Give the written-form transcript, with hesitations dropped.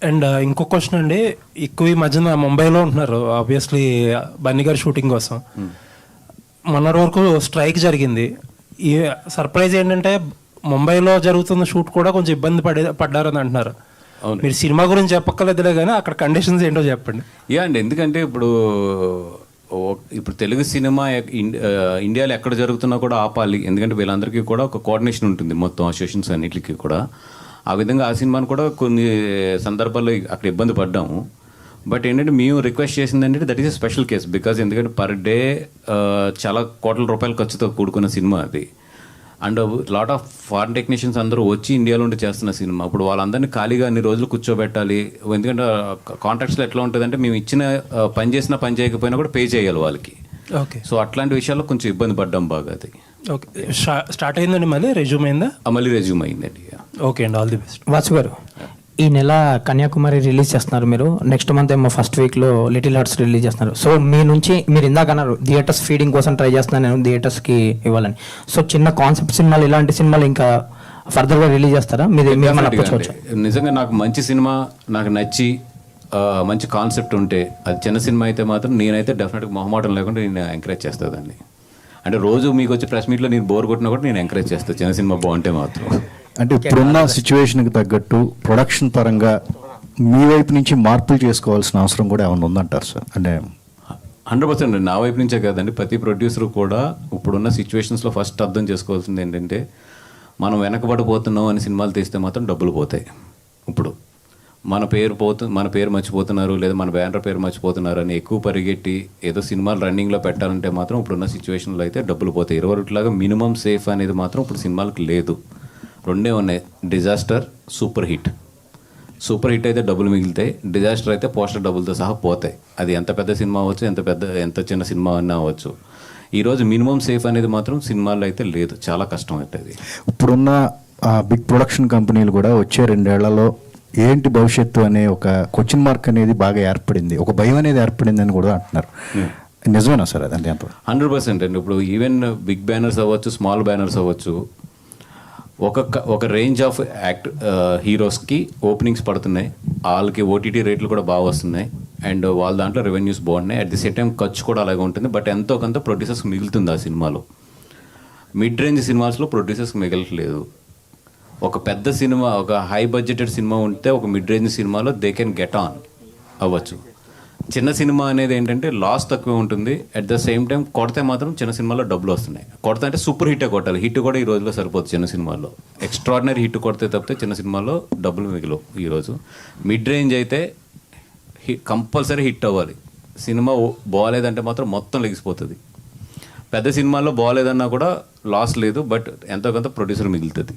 And ఇంకో question అండి, ఎక్కువ ఈ మధ్యన ముంబైలో ఉంటున్నారు ఆబ్వియస్లీ బన్నీ గారి షూటింగ్ కోసం. మొన్నటి వరకు స్ట్రైక్ జరిగింది. ఈ సర్ప్రైజ్ ఏంటంటే ముంబైలో జరుగుతున్న షూట్ కూడా కొంచెం ఇబ్బంది పడ్డారని అంటున్నారు. మీరు సినిమా గురించి చెప్పక్కర్లేదులే కానీ అక్కడ కండిషన్స్ ఏంటో చెప్పండి. అండి, ఎందుకంటే ఇప్పుడు తెలుగు సినిమా ఇండియాలో ఎక్కడ జరుగుతున్నా కూడా ఆపాలి, ఎందుకంటే వీళ్ళందరికీ కూడా ఒక కోఆర్డినేషన్ ఉంటుంది మొత్తం అసోసియేషన్స్ అన్నిటికీ కూడా. ఆ విధంగా ఆ సినిమాను కూడా కొన్ని సందర్భాల్లో అక్కడ ఇబ్బంది పడ్డాము. బట్ ఏంటంటే మేము రిక్వెస్ట్ చేసింది ఏంటంటే that is a special case, because ఎందుకంటే పర్ డే చాలా కోట్ల రూపాయల ఖర్చుతో కూడుకున్న సినిమా అది. And lot of foreign technicians అందరూ వచ్చి ఇండియాలో ఉండి చేస్తున్న సినిమా. ఇప్పుడు వాళ్ళందరినీ ఖాళీగా అన్ని రోజులు కూర్చోబెట్టాలి, ఎందుకంటే కాంట్రాక్ట్స్లో ఎట్లా ఉంటుందంటే మేము ఇచ్చిన పని చేసినా పని చేయకపోయినా కూడా పే చేయాలి వాళ్ళకి. ఓకే, సో అట్లాంటి విషయాల్లో కొంచెం ఇబ్బంది పడ్డాం బాగా. అది ఓకే, స్టార్ట్ అయిందండి, మళ్ళీ రెజ్యూమ్ అయిందా? మళ్ళీ రెజ్యూమ్ అయిందండి. ఓకే అండి, ఆల్ ది బెస్ట్. వాసు గారు, ఈ నెల కన్యాకుమారి రిలీజ్ చేస్తున్నారు మీరు, నెక్స్ట్ మంత్ ఏమో ఫస్ట్ వీక్లో లిటిల్ హార్ట్స్ రిలీజ్ చేస్తున్నారు. సో మీ నుంచి మీరు ఇందాక అన్నారు థియేటర్స్ ఫీడింగ్ కోసం ట్రై చేస్తున్నాను నేను థియేటర్స్కి ఇవ్వాలని. సో చిన్న కాన్సెప్ట్ సినిమాలు, ఇలాంటి సినిమాలు ఇంకా ఫర్దర్గా రిలీజ్ చేస్తారా? నిజంగా నాకు మంచి సినిమా నాకు నచ్చి మంచి కాన్సెప్ట్ ఉంటే, అది చిన్న సినిమా అయితే మాత్రం నేనైతే డెఫినెట్గా మొహమాటం లేకుండా నేను ఎంకరేజ్ చేస్తాను దాన్ని. అంటే రోజు మీకు వచ్చి ప్రెస్ మీట్లో నేను బోర్ కొట్టినా కూడా నేను ఎంకరేజ్ చేస్తాను చిన్న సినిమా బాగుంటే మాత్రం. అంటే ఇప్పుడున్న సిచ్యువేషన్కి తగ్గట్టు ప్రొడక్షన్ పరంగా మీ వైపు నుంచి మార్పులు చేసుకోవాల్సిన అవసరం కూడా ఏమైనా ఉందంటారు సార్? అంటే 100% నా వైపు నుంచే కాదండి, ప్రతి ప్రొడ్యూసర్ కూడా ఇప్పుడున్న సిచ్యువేషన్స్లో ఫస్ట్ అర్థం చేసుకోవాల్సింది ఏంటంటే మనం వెనకబడిపోతున్నాం అని సినిమాలు తీస్తే మాత్రం డబ్బులు పోతాయి. ఇప్పుడు మన పేరు మర్చిపోతున్నారు, లేదా మన బ్యానర్ పేరు మర్చిపోతున్నారు అని ఎక్కువ పరిగెట్టి ఏదో సినిమాలు రన్నింగ్లో పెట్టాలంటే మాత్రం ఇప్పుడున్న సిచ్యువేషన్లో అయితే డబ్బులు పోతాయి. 20 మినిమం సేఫ్ అనేది మాత్రం ఇప్పుడు సినిమాలకు లేదు. రెండే ఉన్నాయి, disaster, super hit. Super hit అయితే డబ్బులు మిగులుతాయి, డిజాస్టర్ అయితే పోస్టర్ డబ్బులతో సహా పోతాయి. అది ఎంత పెద్ద సినిమా అవ్వచ్చు, ఎంత చిన్న సినిమా అన్నా అవ్వచ్చు. ఈరోజు మినిమం సేఫ్ అనేది మాత్రం సినిమాల్లో అయితే లేదు, చాలా కష్టం అవుతుంది. ఇప్పుడున్న బిగ్ ప్రొడక్షన్ కంపెనీలు కూడా వచ్చే 2 ఏళ్లలో ఏంటి భవిష్యత్తు అనే ఒక క్వశ్చన్ మార్క్ అనేది బాగా ఏర్పడింది, ఒక భయం అనేది ఏర్పడింది అని కూడా అంటున్నారు. నిజమేనా సార్? అదంటే 100% అండి. ఇప్పుడు ఈవెన్ బిగ్ బ్యానర్స్ అవ్వచ్చు, స్మాల్ బ్యానర్స్ అవ్వచ్చు, ఒక రేంజ్ ఆఫ్ హీరోస్కి ఓపెనింగ్స్ పడుతున్నాయి, వాళ్ళకి ఓటీటీ రేట్లు కూడా బాగా వస్తున్నాయి, అండ్ వాళ్ళ దాంట్లో రెవెన్యూస్ బాగున్నాయి. అట్ ది సేమ్ టైం ఖర్చు కూడా అలాగే ఉంటుంది. బట్ ఎంతో కొంత ప్రొడ్యూసర్స్ మిగులుతుంది ఆ సినిమాలో. మిడ్ రేంజ్ సినిమాస్లో ప్రొడ్యూసర్స్ మిగలట్లేదు. ఒక పెద్ద సినిమా, ఒక హై బడ్జెటెడ్ సినిమా ఉంటే ఒక మిడ్ రేంజ్ సినిమాలో దే కెన్ గెట్ ఆన్ అవ్వచ్చు. చిన్న సినిమా అనేది ఏంటంటే లాస్ తక్కువ ఉంటుంది, అట్ ద సేమ్ టైం కొడితే మాత్రం చిన్న సినిమాలో డబ్బులు వస్తున్నాయి. కొడితే అంటే సూపర్ హిట్టే కొట్టాలి, హిట్ కూడా ఈ రోజులో సరిపోతుంది చిన్న సినిమాల్లో. ఎక్స్ట్రాడినరీ హిట్ కొడితే తప్పితే చిన్న సినిమాల్లో డబ్బులు మిగిలవు ఈరోజు. మిడ్ రేంజ్ అయితే కంపల్సరీ హిట్ అవ్వాలి. సినిమా బాగాలేదంటే మాత్రం మొత్తం లెగిసిపోతుంది. పెద్ద సినిమాల్లో బాగాలేదన్నా కూడా లాస్ లేదు, బట్ ఎంతో కొంత ప్రొడ్యూసర్ మిగులుతుంది.